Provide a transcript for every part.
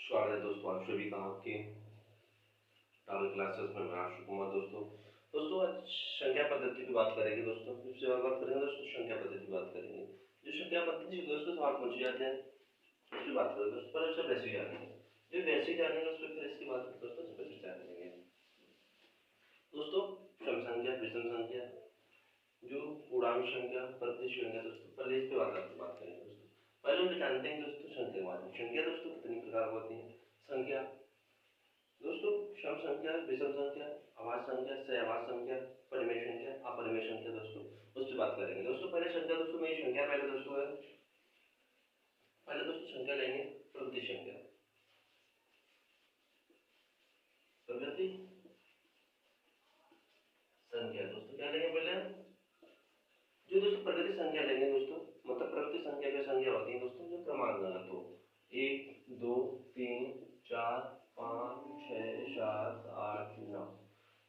स्वागत है दोस्तों आप सभी का आपके ट्रैवल क्लासेस में। मैं आशु कुमार। दोस्तों आज संख्या पद्धति की बात करेंगे। दोस्तों सबसे बात करेंगे दोस्तों संख्या पद्धति की बात करेंगे। जो संख्या पद्धति दोस्तों तो आप पूछ जाते हैं उसकी बात करें दोस्तों। पहले उससे बेसिक जानेंगे, जो बेसिक जानेंगे उसमें फिर इसकी बात दोस्तों स्पेशल जानेंगे। दोस्तों सम संख्या, विषम संख्या, जो पूर्णांक संख्या, प्रतिशत संख्या, दोस्तों पहले इस पे बात करेंगे। दोस्तों पहले हम जानते हैं दोस्तों संख्या के बारे में। संख्या दोस्तों कितनी प्रकार होती है? संख्या दोस्तों सम संख्या, विषम संख्या, अभाज्य संख्या, सहअभाज्य संख्या, परिमेय संख्या, अपरिमेय संख्या, दोस्तों उससे बात करेंगे। दोस्तों पहले संख्या, दोस्तों में संख्या पहले दोस्तों है, पहले दोस्तों संख्या लेंगे प्रगति संख्या। प्रगति संख्या दोस्तों क्या लेंगे पहले? जो दोस्तों प्रगति संख्या लेंगे दोस्तों, मतलब प्रगति संख्या की संख्या होती है दोस्तों जो क्रमांकगत हो। 1 2 3 4 5 6 7 8 9।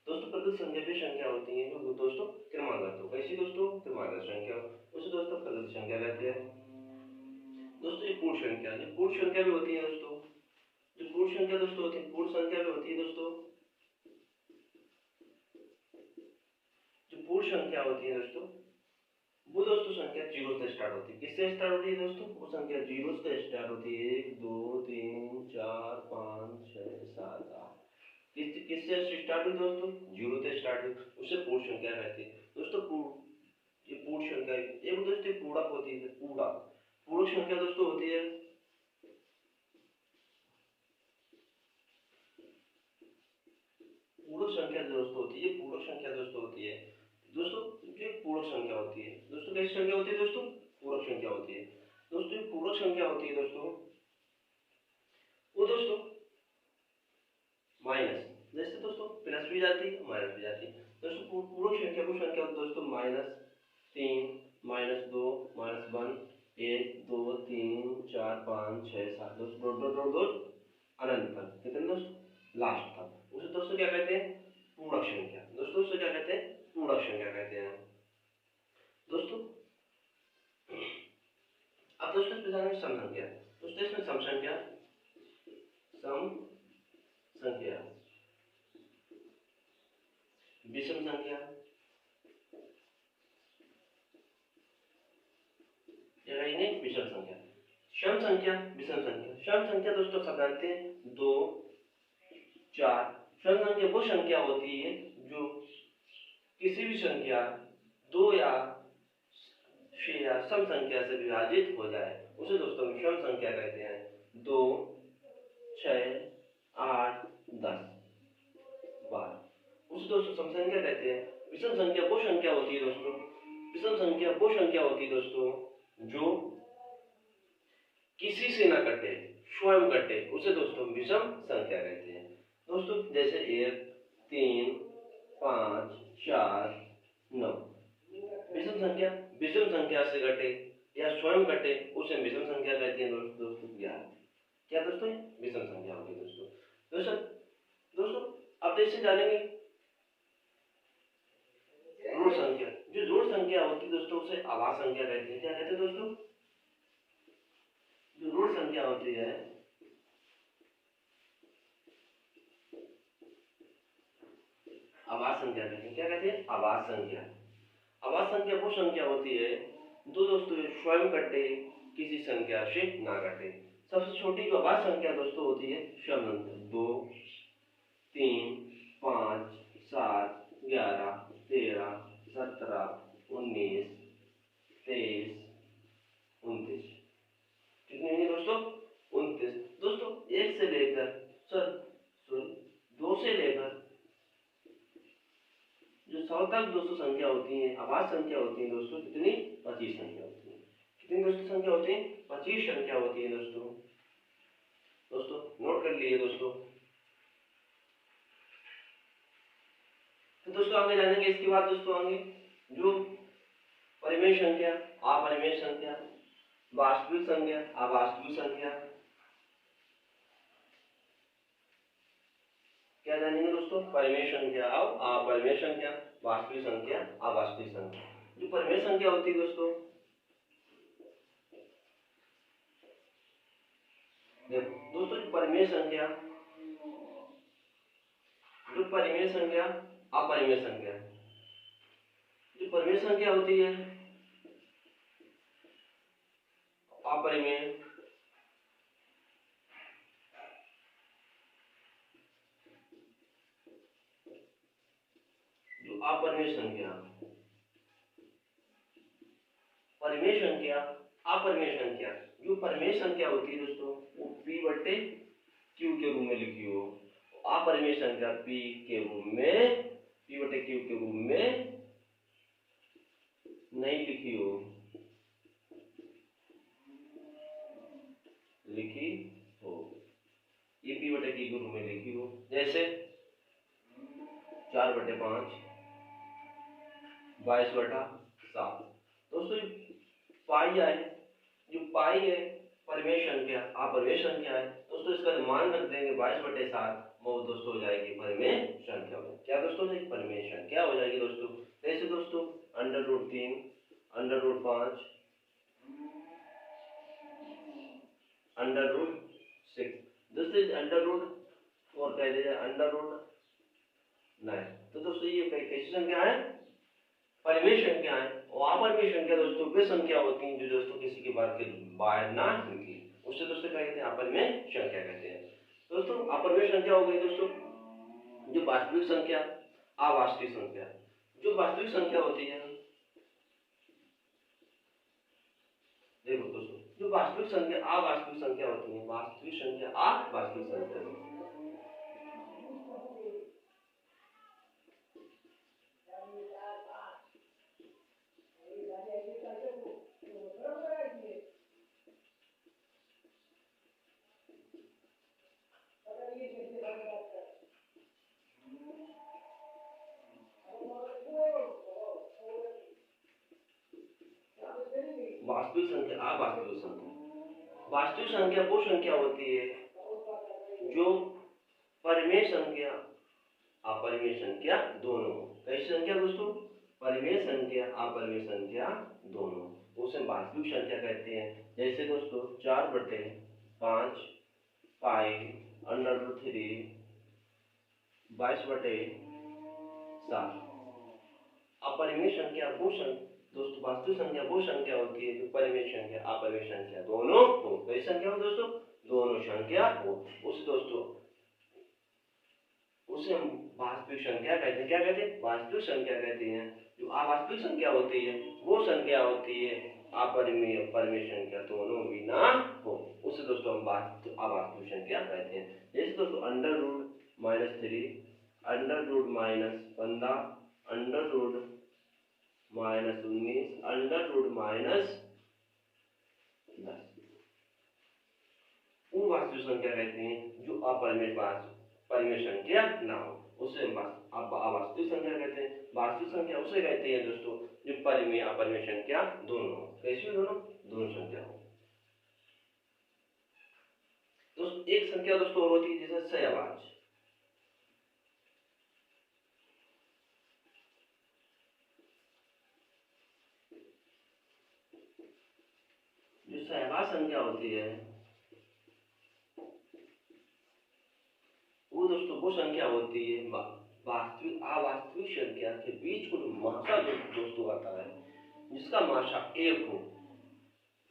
दोस्तों प्रगति संख्या भी संख्या होती है जो दोस्तों क्रमांकगत हो। कैसी दोस्तों? क्रमांकगत संख्या उसे दोस्तों प्रगति संख्या कहते हैं। दोस्तों ये पूर्ण संख्या, ये पूर्ण संख्या भी होती है दोस्तों। जो पूर्ण संख्या दोस्तों होती है, पूर्ण संख्या भी होती है दोस्तों। जो पूर्ण संख्या होती है दोस्तों वो दोस्तों संख्या 0 से स्टार्ट होती है। किससे स्टार्ट होती है दोस्तों? वो संख्या 0 से स्टार्ट होती है। 1 2 3 4 5 6 7 8। किससे स्टार्ट हुई दोस्तों? 0 से स्टार्ट हुई, उसे पूर्ण संख्या कहते हैं दोस्तों। ये पूर्ण संख्या एक दोस्तों पूर्णांक होती है। पूर्णांक संख्या दोस्तों होती है पूर्णांक संख्या दोस्तों होती है। पूर्णांक संख्या दोस्तों होती है दोस्तों जो पूर्णांक संख्या होती है दोस्तों। कैसी संख्या होती है दोस्तों? पूर्णांक संख्या होती है दोस्तों। पूर्णांक संख्या होती है दोस्तों वो दोस्तों माइनस, जैसे दोस्तों प्लस भी जाती है माइनस भी जाती है दोस्तों। पूर्णांक संख्या को संख्या दोस्तों -3 -2 -1 1 2 3 4 5 6 7 दोस्तों डॉट अनंत तक कितने दोस्तों लास्ट तक उसे दोस्तों क्या कहते हैं? पूर्णांक संख्या दोस्तों। उसे क्या कहते हैं? पूर्णांक संख्या कहते हैं दोस्तों। अब दोस्तों इसमें जानेंगे सम संख्या। दोस्तों इसमें सम संख्या विषम संख्या विषम संख्या, सम संख्या, विषम संख्या। सम संख्या दोस्तों सब जानते हैं 2 4। सम संख्या वो संख्या होती है जो किसी भी संख्या 2 या 6 या सम संख्या से विभाजित हो जाए उसे दोस्तों सम संख्या कहते हैं। 2 6 8 10 12 उसे दोस्तों सम संख्या कहते हैं। विषम संख्या वो संख्या होती है दोस्तों, विषम संख्या वो संख्या होती है दोस्तों जो किसी से ना कटे, स्वयं कटे, उसे दोस्तों विषम संख्या कहते हैं दोस्तों। जैसे 1 3 5 4 9 विषम संख्या, विषम संख्या से कटे या स्वयं कटे उसे विषम संख्या कहते हैं दोस्तों। क्या दोस्तों? विषम संख्या होगी दोस्तों। दोस्तों अब इससे जानेंगे ऋण संख्या। जो ऋण संख्या होती है दोस्तों उसे अभाज्य संख्या कहते हैं। क्या कहते हैं दोस्तों? जो ऋण संख्या होती है अभाज्य संख्या कहते हैं। क्या कहते हैं? अभाज्य संख्या। अभाज्य संख्या वो संख्या होती है जो दोस्तों स्वयं कटे, किसी संख्या से ना कटे। सबसे छोटी जो अभाज्य संख्या दोस्तों होती है सम संख्या। 2 3 5 7 11 13 17 19 23 29 कितने होंगे दोस्तों? 29 दोस्तों। 1 से लेकर सॉरी 2 से लेकर जो 100 तक दोस्तों संख्या होती है, अभाज्य संख्या होती है दोस्तों कितनी? 25 संख्या होती है। कितनी दोस्तों संख्या होती है? 25 संख्या होती है दोस्तों। नोट कर लिए दोस्तों। तो दोस्तों आगे जानेंगे इसके बाद दोस्तों आगे जो परिमेय संख्या, अपरिमेय संख्या, वास्तविक संख्या, अवास्तविक संख्या, क्या जानेंगे दोस्तों? परिमेय संख्या और अपरिमेय संख्या, वास्तविक संख्या, अवास्तविक संख्या। जो परिमेय संख्या होती है दोस्तों देखो दोस्तों, जो परिमेय संख्या, अपरिमेय संख्या, जो परिमेय संख्या होती है अपरिमेय, जो अपरिमेय संख्या, परिमेय संख्या, अपरिमेय संख्या, जो परिमेय संख्या होती है दोस्तों वो p बटे q के रूप में लिखी हो, अपरिमेय संख्या p के रूप में, p बटे q के रूप में नहीं लिखी हो, ये p बटे q के रूप में लिखी हो। जैसे 4/5, 22/7। दोस्तों पाई आए, जो पाई है परिमेय संख्या, अपरिमेय संख्या है दोस्तों, इसका मान रख देंगे 22/7, वो दोस्तों हो जाएगी परिमेय संख्या में। क्या दोस्तों, परिमेय संख्या हो जाएगी दोस्तों। कैसे दोस्तों, √3, √5, √6 दोस्तों, √4 कह दीजिए, √9। तो दोस्तों ये कैसी संख्या है, परिमेय संख्या है। और अपरिमेय संख्या दोस्तों वे संख्या होती हैं जो दोस्तों किसी के बाहर ना निकली, उससे दोस्तों क्या कहते हैं, अपरिमेय संख्या कहते हैं। दोस्तों अपरिमेय संख्या हो गई दोस्तों जो वास्तविक संख्या, अवास्तविक संख्या। जो वास्तविक संख्या होती है, देखो दोस्तों, जो वास्तविक संख्या, अवास्तविक संख्या होती है, वास्तविक संख्या, अवास्तविक संख्या। वास्तविक संख्या, अवास्तविक संख्या। वास्तविक संख्या वो संख्या होती है जो परिमेय संख्या, अपरिमेय संख्या दोनों। कैसी संख्या दोस्तों, परिमेय संख्या, अपरिमेय संख्या दोनों, उसे वास्तविक संख्या कहते हैं। जैसे दोस्तों 4/5 पाई √3 22/7। अपरिमेय संख्या वो दोस्तों, वास्तविक संख्या वो संख्या होती है जो परिमेय संख्या, अपरिमेय संख्या दोनों हो। कैसी संख्या हो दोस्तों, दोनों संख्या हो, उस दोस्तों उसे हम वास्तविक संख्या कहते हैं। क्या कहते हैं, वास्तविक संख्या कहते हैं। जो अवास्तविक संख्या होती है वो संख्या होती है अपरिमेय, परिमेय संख्या दोनों भी ना हो, उसे दोस्तों हम अवास्तविक संख्या कहते हैं। जैसे दोस्तों √-3, √-15, √-19, √-10। वो वास्तविक संख्या कहते हैं जो अपरिमेय, परिमेय संख्या ना हो, उसे हम अवास्तविक संख्या कहते हैं। वास्तविक संख्या उसे कहते हैं दोस्तों जो परिमेय, अपरिमेय संख्या दोनों हो। कैसी दोनों संख्या हो। दोस्तों एक संख्या दोस्तों और होती है जैसे सहवाज। जो सहवाज संख्या होती है वो दोस्तों वो संख्या होती है वास्तविक, अवास्तविक संख्या के बीच कुल मात्रा दोस्तों आता है जिसका मात्रा 1 हो।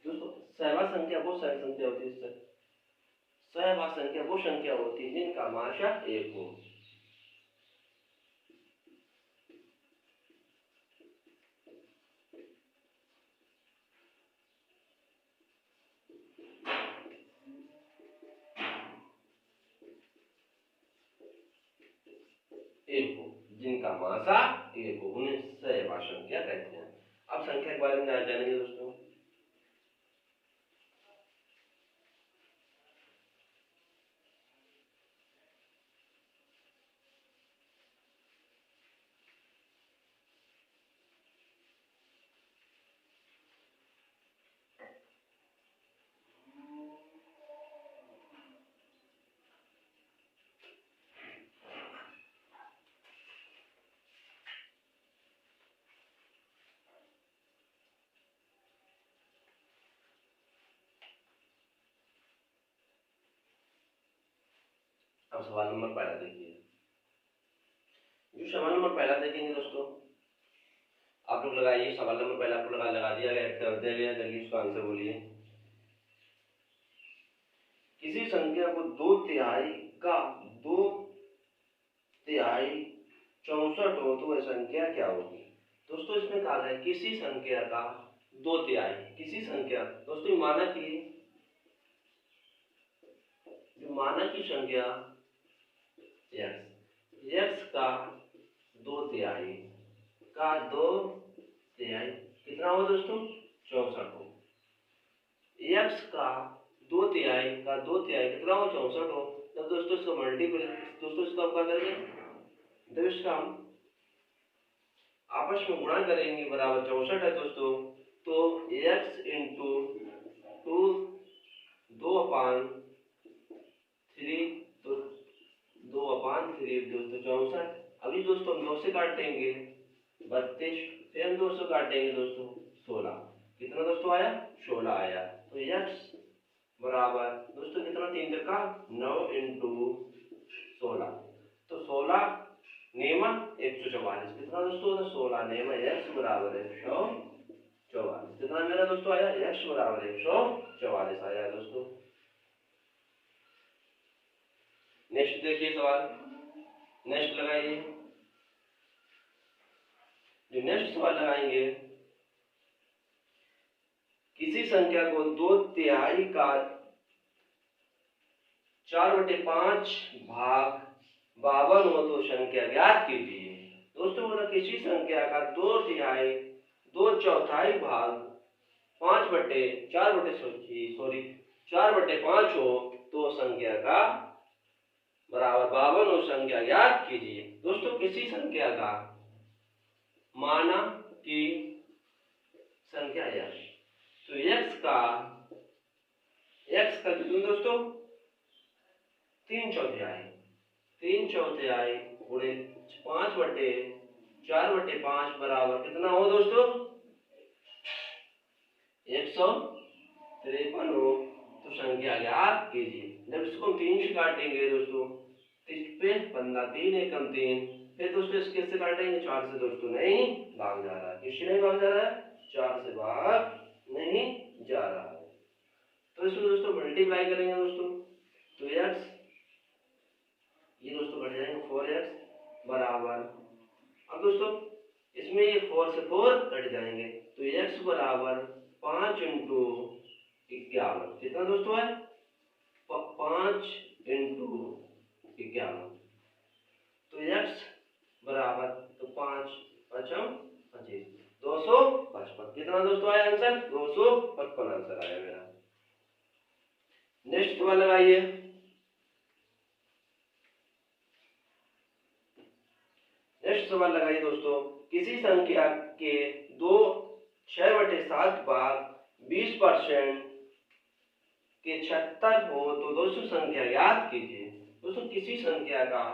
दोस्तों सहवाज संख्या वो संख्या होती है, सहवाज संख्या वो संख्या होती है जिनका मात्रा 1 हो। जिनका मात्रा 1 हो उन्हें सहवाज संख्या कहते हैं। अब संख्या के बारे में जानेंगे दोस्तों। और सवाल नंबर पहला देखिए। जो सवाल नंबर पहला देखेंगे दोस्तों, आप लोग लगाइए। सवाल नंबर पहला आपको लगा दिया गया, कर दिया गया, जल्दी उसका आंसर बोलिए। किसी संख्या को 2/3 का 2/3 64 हो तो वह संख्या क्या होगी। दोस्तों इसमें कहा है किसी संख्या का 2/3, किसी संख्या, दोस्तों माना की संख्या x का 2/3 का 2/3 कितना हो दोस्तों, 64 हो। x का 2/3 का 2/3 कितना हो, 64 हो। तब दोस्तों इसका मल्टीपल, दोस्तों इसका हम क्या करेंगे, जब इसका हम आपस में गुणा करेंगे बराबर 64 है दोस्तों, तो x इंटू 2/3 तो 2/3 दोस्तों 64। अभी दोस्तों हम 2 से काटेंगे 32, फिर हम 2 से काटेंगे दोस्तों 16। कितना दोस्तों आया, 16 आया। तो x बराबर दोस्तों कितना, 3 का 9 इंटू 16, तो 16 नेमा 144। कितना दोस्तों, 16 नेमा x बराबर 144। कितना मेरा दोस्तों आया, x बराबर 144 आया दोस्तों। नेक्स्ट देखिए सवाल, नेक्स्ट लगाइए। जो नेक्स्ट सवाल लगाएंगे, किसी संख्या को 2/3 का 4/5 भाग 52 हो तो संख्या ज्ञात कीजिए। दोस्तों बोला किसी संख्या का 2/4 भाग 4/5 हो तो संख्या का बराबर 52 हो, संख्या ज्ञात कीजिए। दोस्तों किसी संख्या का माना कि संख्या x, तो x का कितना दोस्तों, 3/4 गुणे 5/4/5 बराबर कितना हो दोस्तों, 153 हो। तो संख्या ज्ञात कीजिए। जब इसको हम 3 से काटेंगे दोस्तों, 3 पे 15, 3 एकम 3, फिर दोस्तों इसके से काटेंगे 4 से दोस्तों नहीं भाग जा रहा है। किससे नहीं भाग जा रहा है, 4 से भाग नहीं जा रहा है। तो इसको दोस्तों मल्टीप्लाई करेंगे दोस्तों, तो x ये दोस्तों कट जाएंगे 4x बराबर, अब दोस्तों इसमें ये 4 से 4 कट जाएंगे, तो x बराबर 5 इंटू 51। कितना दोस्तों है, 5 इंटू 51। तो x बराबर, तो 5 5 25, 255। कितना दोस्तों आया आंसर, 255 आंसर आया मेरा। नेक्स्ट सवाल लगाइए। नेक्स्ट सवाल लगाइए दोस्तों, किसी संख्या के 6/7 भाग 20% के 76 हो तो दोस्तों संख्या ज्ञात कीजिए। दोस्तों किसी संख्या का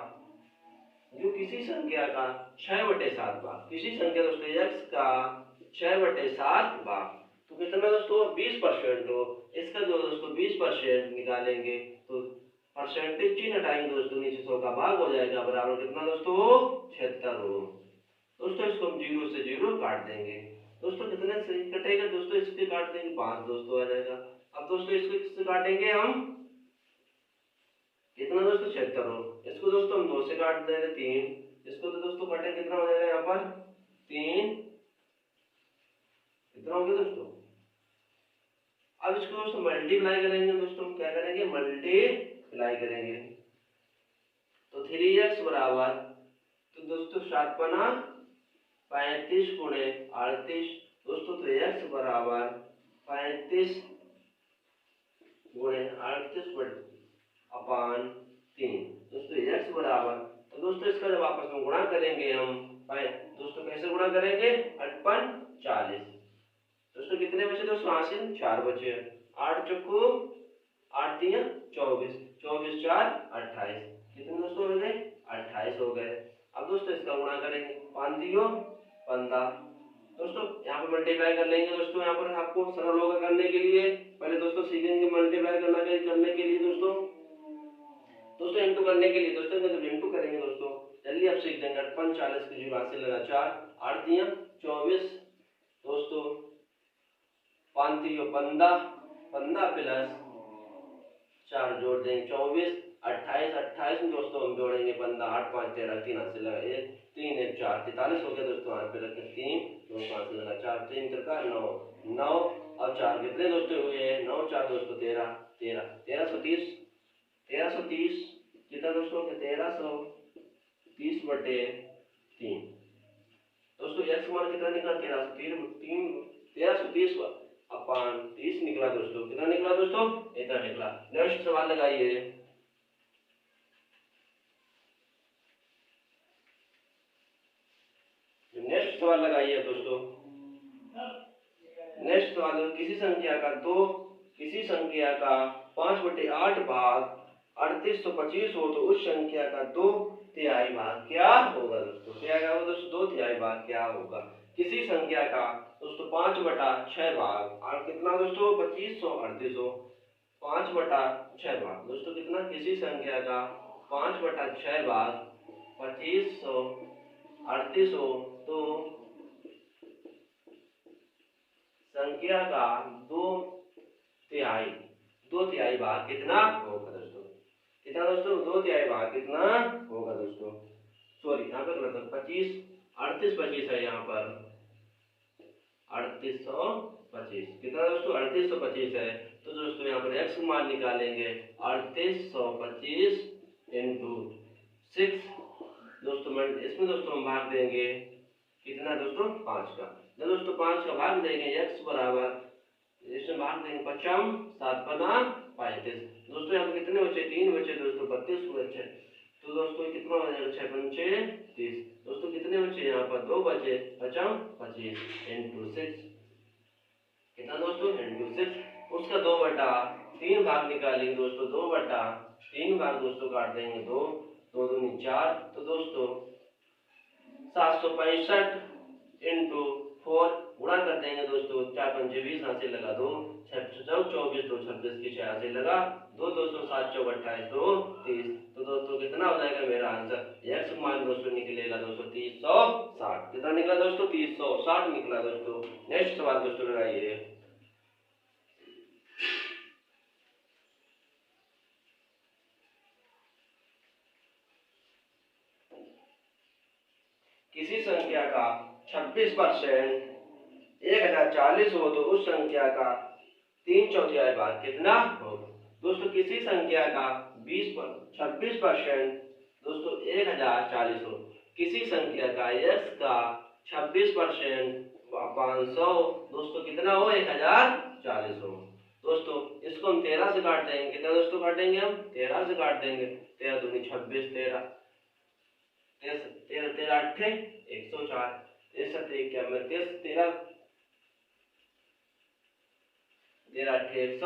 6/7 भाग, किसी संख्या दोस्तों x का 6/7 भाग, तो कितना दोस्तों 20% हो। इसका जो दोस्तों 20% निकालेंगे तो परसेंटेज चिन्ह हटाएंगे दोस्तों, नीचे 100 का भाग हो जाएगा बराबर कितना दोस्तों 76 हो। दोस्तों इसको हम 0 से 0 काट देंगे। दोस्तों कितने से कटेगा दोस्तों, इसके काट देंगे 5 दोस्तों आ जाएगा। अब दोस्तों इसको किससे काटेंगे हम, कितना दोस्तों 76 हो। इसको दोस्तों हम 2 से काट देंगे 3, इसको तो दोस्तों काटेंगे कितना हो जाएगा यहाँ पर 3, कितना हो गया दोस्तों। अब इसको दोस्तों मल्टीप्लाई करेंगे दोस्तों, क्या करेंगे मल्टीप्लाई करेंगे, तो 3x बराबर, तो दोस्तों 7×5 35 गुणे 38 दोस्तों, तो x बराबर 35 गुणे 38 अपान 3 दोस्तों, x बराबर, तो दोस्तों इसका जब आपस में गुणा करेंगे हम दोस्तों, कैसे गुणा करेंगे 8×5 40 दोस्तों, कितने बचे दोस्तों, हासिल 4 बचे, 8 चक्कू 8 3 24, 24 4 28, कितने दोस्तों हो गए 28 हो गए। अब दोस्तों इसका गुणा करेंगे 5 दियो 15 दोस्तों, यहाँ पे मल्टीप्लाई कर लेंगे दोस्तों। यहाँ पर आपको सरल होगा करने के लिए, पहले दोस्तों सीखेंगे मल्टीप्लाई करने के लिए दोस्तों। दोस्तों इंटू करने के लिए दोस्तों जब इंटू करेंगे दोस्तों जल्दी आप सीख जाएंगे। 45 की 0 से लगा 4 8 दिया 24 दोस्तों 5 3 15 15 प्लस 4 जोड़ देंगे 24 28 28 में दोस्तों हम जोड़ेंगे 15 8 5 13 3 हाथ से लगा 1 3 1 4 43 हो गया दोस्तों। हाथ पे रखे 3 2 हाथ से लगा 4 3 का 9 9 और 4 कितने दोस्तों हुए 9 4 दोस्तों 13 13 1330 1330 कितना दोस्तों 1330 बटे 3 दोस्तों x मान कितना निकला 1330 अपन 30 निकला दोस्तों। कितना निकला दोस्तों इतना निकला। नेक्स्ट सवाल लगाइए। नेक्स्ट सवाल लगाइए दोस्तों। नेक्स्ट सवाल किसी संख्या का 5/8 भाग 3825 हो तो उस संख्या का 2/3 भाग क्या होगा दोस्तों। क्या होगा दोस्तों 2/3 भाग क्या होगा। किसी संख्या का दोस्तों 5/6 भाग और कितना दोस्तों 2500 3800 5/6 भाग दोस्तों कितना किसी संख्या का 5/6 भाग 2500 3800 तो संख्या का 2/3 भाग कितना होगा दोस्तों। कितना दोस्तों 2/3 भाग कितना होगा दोस्तों। सॉरी यहाँ पे गलत 25 38 25 है यहाँ पर 3825 कितना दोस्तों 3825 है। तो दोस्तों यहाँ पर x मान निकालेंगे 3825 इंटू 6 दोस्तों इसमें दोस्तों हम भाग देंगे कितना दोस्तों 5 का। जब दोस्तों 5 का भाग देंगे x बराबर इसमें भाग देंगे 55 7 5 35 दोस्तों यहाँ पर कितने बचे 3 बचे दोस्तों 32 बचे। तो दोस्तों कितना हो जाएगा 6 5 30 दोस्तों कितने बचे यहाँ पर 2 बचे 50 25 इंटू 6 कितना दोस्तों इंटू 6 उसका 2/3 भाग निकालेंगे दोस्तों 2/3 भाग दोस्तों काट देंगे 2 2 दूनी 4 तो दोस्तों 765 इंटू 4 गुणा कर देंगे दोस्तों 4 5 20 हाथ से लगा 2 6 24 2 26 की 6 हाथ से लगा 2 200 7 4 28 2 30 तो दोस्तों कितना हो जाएगा मेरा आंसर x मान दोस्तों निकलेगा दोस्तों 360 कितना निकला दोस्तों 360 निकला दोस्तों। नेक्स्ट सवाल दोस्तों लगाइए। किसी संख्या का 26% 1040 हो तो उस संख्या का 3/4 भाग कितना होगा दोस्तों। किसी संख्या का 26% दोस्तों 1040 हो किसी संख्या का x का 26% 500 दोस्तों कितना हो 1040 हो दोस्तों। इसको हम 13 से काट देंगे कितना दोस्तों काटेंगे हम 13 से काट देंगे 13 दूनी 26 13 13 13 8 104 63 क्या मैं 13 13 8 104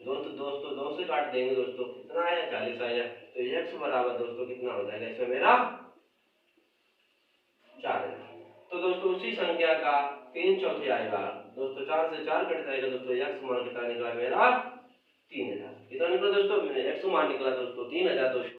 दोस्तों 2 से काट देंगे दोस्तों कितना आया 40 आया। तो x बराबर दोस्तों कितना हो जाएगा इसमें मेरा 4 है। तो दोस्तों उसी संख्या का 3/4 भाग दोस्तों 4 से 4 कट जाएगा दोस्तों x मान कितना निकला मेरा 3000 कितना निकला दोस्तों x मान निकला दोस्तों 3000 दोस्तों।